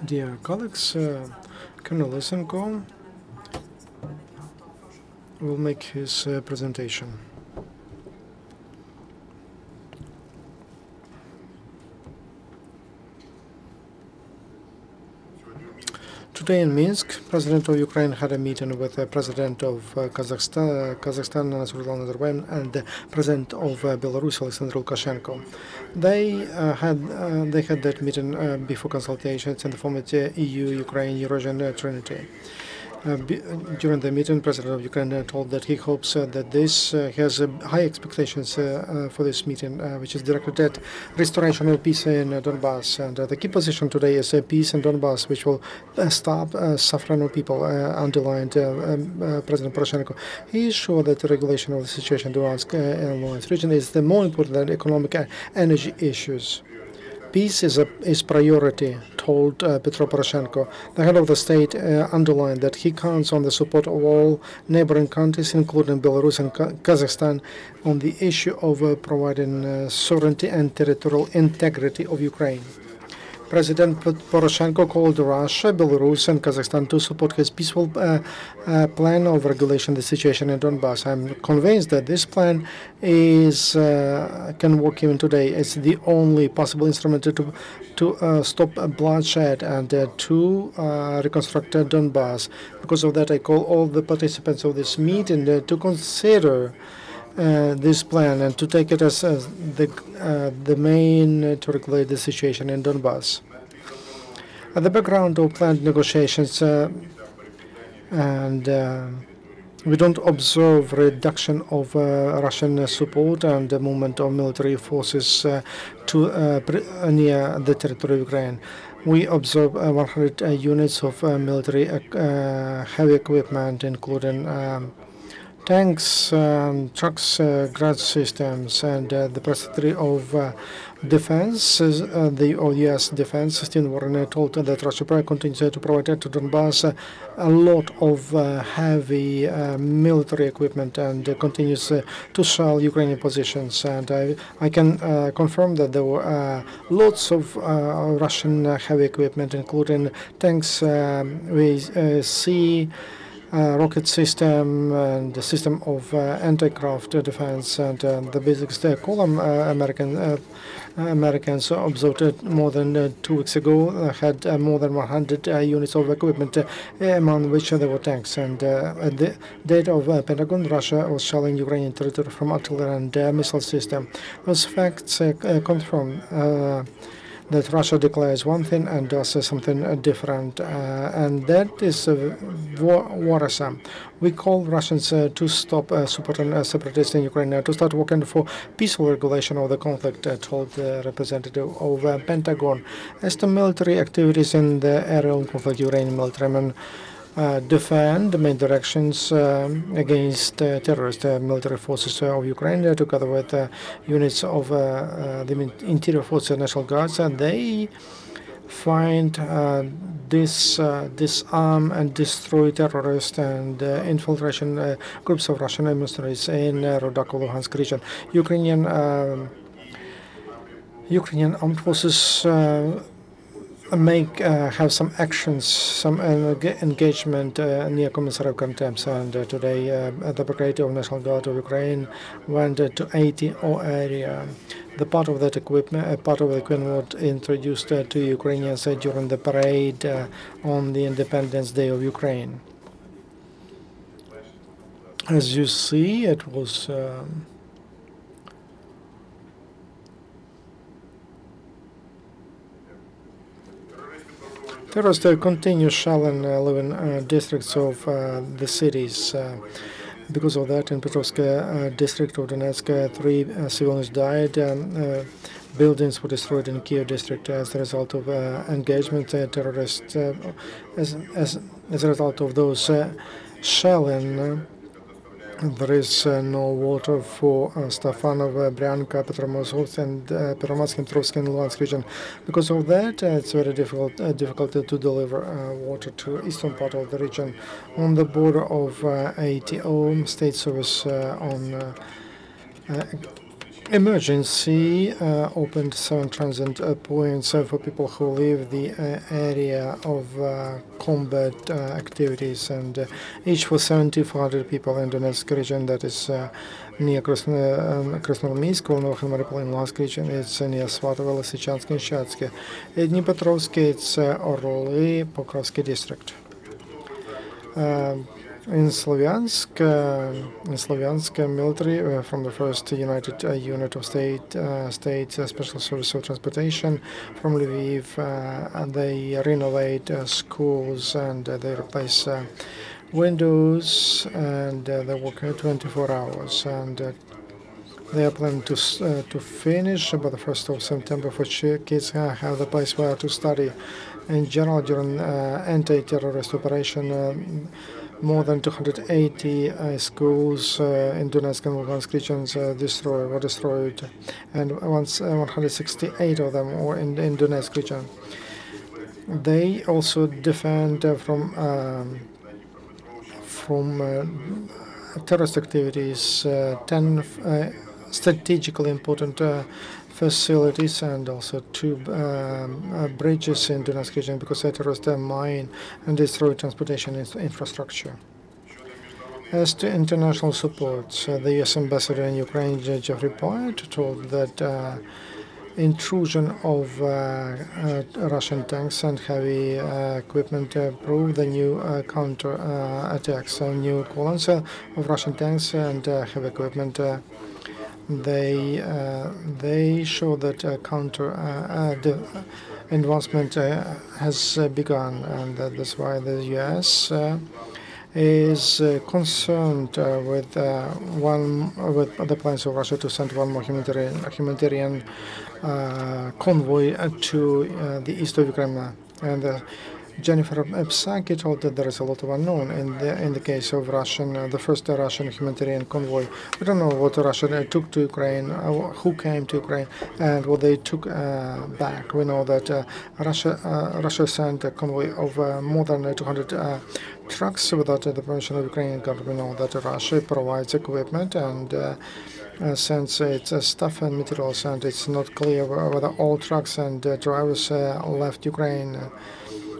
Dear colleagues, Colonel Lysenko will make his presentation. Today in Minsk, President of Ukraine had a meeting with the President of Kazakhstan Nursultan Nazarbayev, and the President of Belarus, Alexander Lukashenko. They had that meeting before consultations in the form of the EU, Ukraine, Eurasian Trinity. During the meeting, President of Ukraine told that he hopes that this has high expectations for this meeting, which is directed at restoration of peace in Donbass. And the key position today is peace in Donbass, which will stop suffering of people, underlined President Poroshenko. He is sure that the regulation of the situation in Donetsk and Luhansk region is the more important than economic and energy issues. Peace is priority, told Petro Poroshenko. The head of the state underlined that he counts on the support of all neighboring countries, including Belarus and Kazakhstan, on the issue of providing sovereignty and territorial integrity of Ukraine. President Poroshenko called Russia, Belarus, and Kazakhstan to support his peaceful plan of regulation of the situation in Donbass. I'm convinced that this plan can work even today. It's the only possible instrument to stop bloodshed and to reconstruct Donbass. Because of that, I call all the participants of this meeting to consider this plan and to take it as the main to regulate the situation in Donbass. At the background of planned negotiations, and we don't observe reduction of Russian support and the movement of military forces near the territory of Ukraine. We observe 100 units of military heavy equipment, including tanks, trucks, ground systems, and the Secretary of Defense, the U.S. Defense, Stephen Warren, told that Russia continues to provide to Donbass a lot of heavy military equipment and continues to shell Ukrainian positions. And I can confirm that there were lots of Russian heavy equipment, including tanks, rocket system and the system of anti-craft defense, and the basics there. Americans observed more than 2 weeks ago had more than 100 units of equipment, among which there were tanks. And at the date of Pentagon, Russia was shelling Ukrainian territory from artillery and missile system. Those facts confirm that Russia declares one thing and does something different, and that is worrisome. We call Russians to stop supporting separatists in Ukraine, to start working for peaceful regulation of the conflict, told the representative of Pentagon. As to military activities in the area of conflict, Ukrainian military men defend the main directions against terrorist military forces of Ukraine, together with units of the Interior Forces National Guards, and they find disarm and destroy terrorists and infiltration groups of Russian mercenaries in Rodako, Luhansk region. Ukrainian armed forces have some actions, some engagement near Komisarevka camps, and today the Brigade of National Guard of Ukraine went to 80O area. The part of the equipment was introduced to Ukrainians during the parade on the Independence Day of Ukraine. As you see, it was terrorists continue shelling 11 districts of the cities. Because of that, in Petrovsk district of Donetsk, 3 civilians died. Buildings were destroyed in Kiev district as a result of engagement terrorists. As a result of those shelling, there is no water for Stefanov, Bryanka, Petromozhovsk, and Peromazk, and Trovsk, and Luhansk region. Because of that, it's very difficult to deliver water to eastern part of the region. On the border of ATO, state service emergency opened 7 transit points for people who leave the area of combat activities, and each for 7,400 people in Donetsk region, that is near Krasnoarmeysk, Volnovakh-Mariupol region, it's near Svatovo, Lysychansk, and Shatsk. Dnipropetrovsk, it's Orly, Pokrovsky district. In Slovyansk, military from the first United Unit of States Special Service of Transportation from Lviv, and they renovate schools and they replace windows, and they work 24 hours, and they are planning to finish by the 1st of September for kids have the place where to study. In general, during anti-terrorist operation, more than 280 schools in Donetsk and Luhansk regions were destroyed, and 168 of them were in Donetsk region. They also defend from terrorist activities 10 strategically important facilities, and also 2 bridges in Donetsk region because terrorists mine and destroy transportation infrastructure. As to international support, the U.S. ambassador in Ukraine, Jeffrey Point, told that intrusion of Russian tanks and heavy equipment prove the new counter attacks, new columns of Russian tanks and heavy equipment. They show that counter advancement has begun, and that's why the U.S. is concerned with the plans of Russia to send 1 more humanitarian convoy to the east of Ukraine. And Jennifer Psaki told that there is a lot of unknown in the case of the first Russian humanitarian convoy. We don't know what Russia took to Ukraine, who came to Ukraine, and what they took back. We know that Russia sent a convoy of more than 200 trucks without the permission of the Ukrainian government. We know that Russia provides equipment and sends its stuff and materials, and it's not clear whether all trucks and drivers left Ukraine.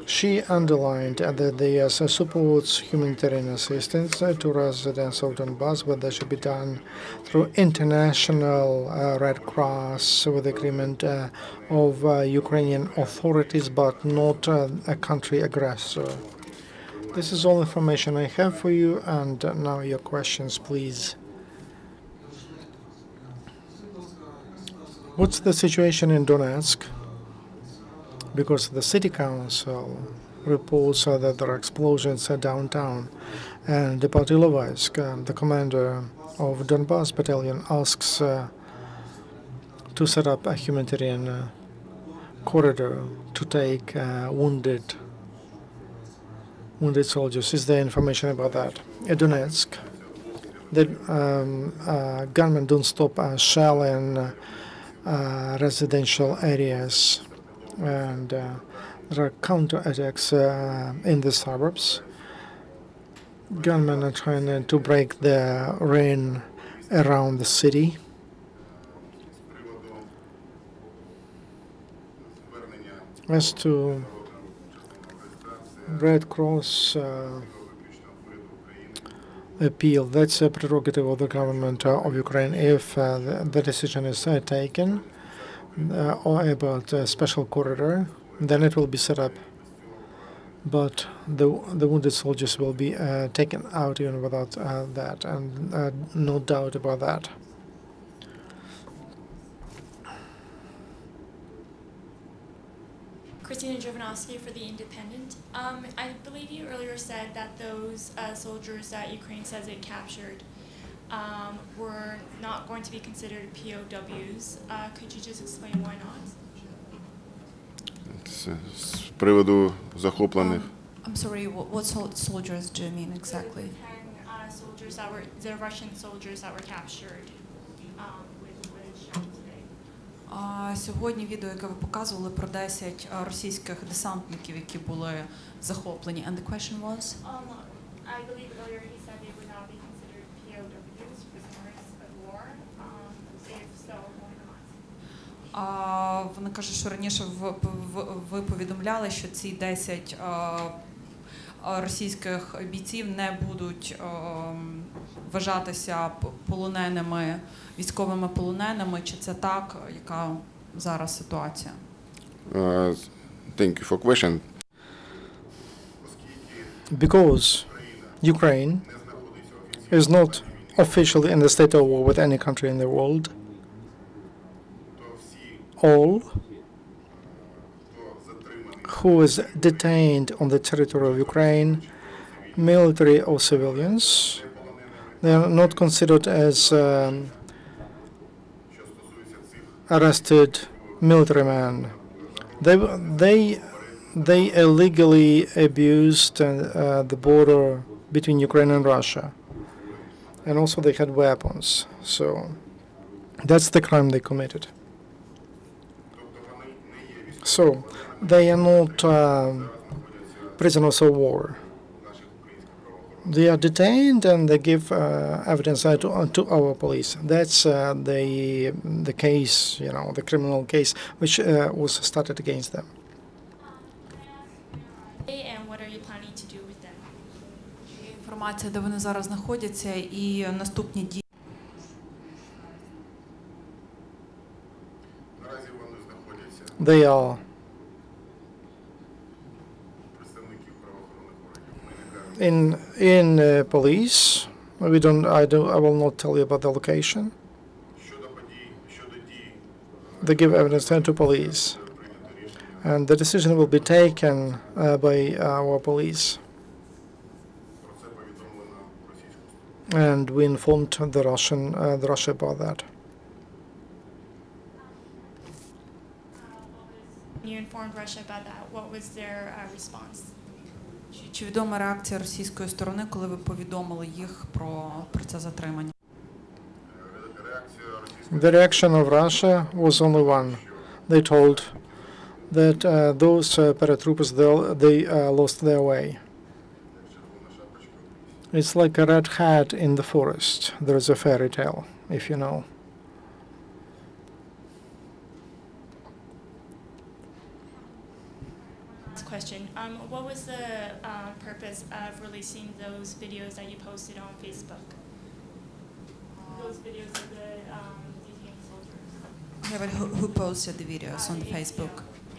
She underlined that the U.S. supports humanitarian assistance to residents of Donbass, but that should be done through international Red Cross with agreement of Ukrainian authorities, but not a country aggressor. This is all information I have for you, and now your questions, please. What's the situation in Donetsk? Because the city council reports that there are explosions downtown, and Deputy Ilovaisk, the commander of Donbass battalion, asks to set up a humanitarian corridor to take wounded soldiers. Is there information about that? At Donetsk, the gunmen don't stop shelling residential areas, and there are counter-attacks in the suburbs. Gunmen are trying to break the ring around the city. As to Red Cross appeal, that's a prerogative of the government of Ukraine. If the decision is taken or about a special corridor, then it will be set up. But the wounded soldiers will be taken out even without that, and no doubt about that. Christina Jovanovsky for The Independent. I believe you earlier said that those soldiers that Ukraine says it captured were not going to be considered POWs. Could you just explain why not? З приводу захоплених. I'm sorry, what soldiers do you mean exactly? The 10 the Russian soldiers that were captured with shot today. Сьогодні відео, яке ви показували, про 10 російських десантників, які були захоплені. And the question was? I believe earlier he said they would not be considered POWs, prisoners of war. If so, Вони кажуть, що раніше ви повідомляли, що ці 10 російських бійців не будуть вважатися полоненими, військовими полоненими. Чи це так? Яка зараз ситуація? Thank you for question. Because Ukraine is not officially in the state of war with any country in the world, all who is detained on the territory of Ukraine, military or civilians, they are not considered as arrested military men. They illegally abused the border between Ukraine and Russia, and also they had weapons. So that's the crime they committed. So they are not prisoners of war. They are detained and they give evidence to our police. That's the case, the criminal case which was started against them. And what are you planning to do with them? Інформація, де вони зараз знаходяться, і наступні дії. Наразі вони знаходяться They are представників правоохоронних органів. Ми не кажемо. in police. I will not tell you about the location. Щодо дій, They give evidence to police, прийнято рішення. and the decision will be taken by our police. Про це повідомлено російську сторону. And we informed the Russia about that. You informed Russia about that. What was their response? Чи відома реакція російської сторони, коли ви повідомили їх про це затримання? Реакція російської The reaction of Russia was only one. They told that those paratroopers they lost their way. червона шапочка в лісі. It's like a red hat in the forest. There is a fairy tale, if you know. Last question. What was the purpose of releasing those videos that you posted on Facebook? Those videos of the detained soldiers. Who posted the videos on the Facebook?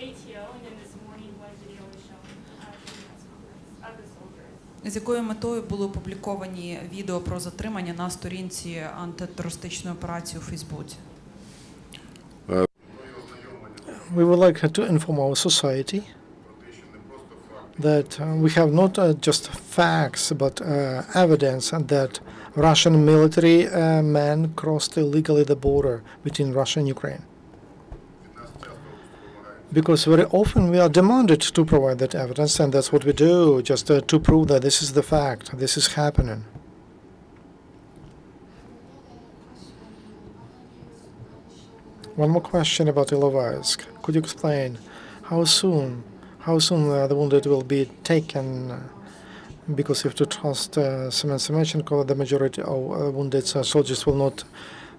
ATO, and then this morning one video was shown at the press conference of the soldiers. З якою метою були опубліковані відео про затримання на сторінці антитерористичної операції у Фейсбуці? We would like to inform our society that we have not just facts but evidence that Russian military men crossed illegally the border between Russia and Ukraine. Because very often we are demanded to provide that evidence, and that's what we do, just to prove that this is the fact, this is happening. One more question about Ilovaisk. Could you explain how soon the wounded will be taken? Because if to trust Semen Semenchenko, the majority of wounded soldiers will not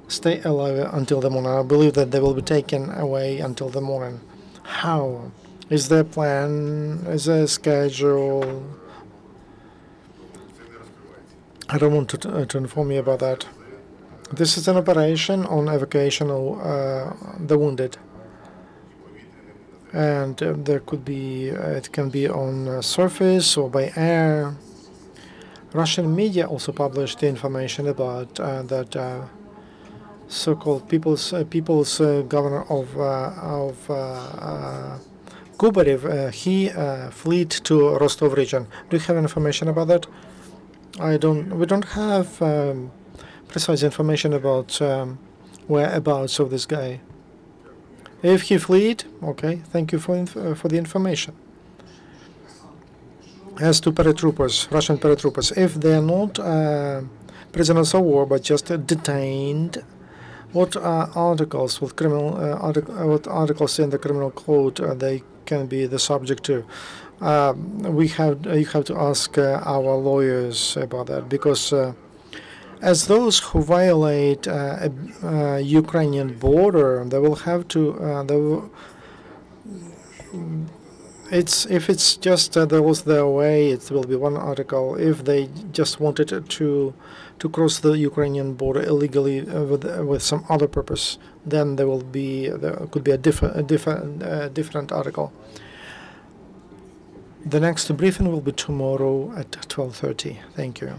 stay alive until the morning. I believe that they will be taken away until the morning. How? Is there a plan? Is there a schedule? I don't want to inform you about that. This is an operation on evacuation of the wounded. And there could be, it can be on surface or by air. Russian media also published the information about that so-called people's governor of Kubarev. He fled to Rostov region. Do you have information about that? We don't have precise information about whereabouts of this guy. If he fled, okay, thank you for the information. As to paratroopers, Russian paratroopers, if they are not prisoners of war but just detained, what articles with what articles in the criminal code they can be the subject to? You have to ask our lawyers about that, because As those who violate a Ukrainian border, they will have to. If it's just that was their way, it will be one article. If they just wanted to cross the Ukrainian border illegally with some other purpose, then there could be a different article. The next briefing will be tomorrow at 12:30. Thank you.